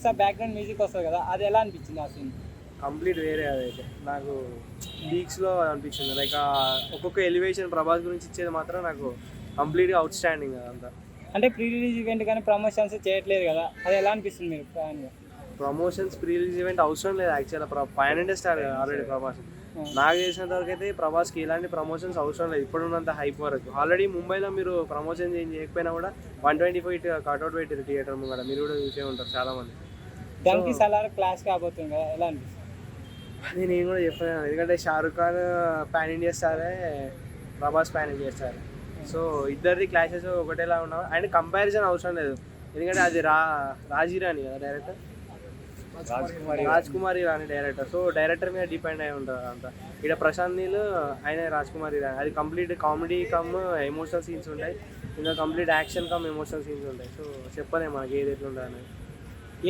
Sir background music వస్తుంది కదా, అది ఎలా అనిపించింది ఆ సీన్? కంప్లీట్ వేరే అదైతే నాకు పీక్స్లో అనిపించింది. లైక్ ఒక్కొక్క ఎలివేషన్ ప్రభాస్ గురించి ఇచ్చేది మాత్రం నాకు కంప్లీట్గా అవుట్ స్టాండింగ్ అదంతా. అంటే ప్రీ రిలీజ్ ఈవెంట్ కానీ ప్రమోషన్స్ చేయట్లేదు కదా, అది ఎలా అనిపిస్తుంది మీరు ఫ్యాన్గా? ప్రమోషన్స్ ప్రీ రిలీజ్ ఈవెంట్ అవసరం లేదు యాక్చువల్గా. పైన స్టార్ ఆల్రెడీ ప్రభాస్. నాకు తెలిసినంత వరకు అయితే ప్రభాస్కి ఇలాంటి ప్రమోషన్స్ అవసరం లేదు ఇప్పుడున్నంత హైప్ వరకు. ఆల్రెడీ ముంబైలో మీరు ప్రమోషన్స్ ఏం చేయకపోయినా కూడా 120 ఫీట్ కట్అవుట్ పెట్టారు థియేటర్ ముంగడ, మీరు కూడా చూసే ఉంటారు చాలామంది. దానికి సలార్ క్లాస్ కాబోతుంది కదా, ఎలా అనిపిస్తుంది? అది నేను కూడా చెప్పాను, ఎందుకంటే షారుఖ్ ఖాన్ పాన్ ఇండియా స్టారే, Prabhas pan India star. So ఇద్దరిది క్లాషెస్ ఒకటేలా ఉన్నావు అండ్ కంపారిజన్ అవసరం లేదు. ఎందుకంటే అది రాజీరాణి కదా director, Raj Kumar Hirani director. So director మీద డిపెండ్ అయి ఉంటుంది అంతా. ఇక్కడ ప్రశాంత్ నీల్ ఆయన రాజ్ కుమార్ ఇరానీ, అది complete comedy come emotional scenes ఉంటాయి, ఇంకా complete action come emotional scenes ఉంటాయి. సో చెప్పలేము మనకి ఏది ఎట్లుంటుంది అనేది.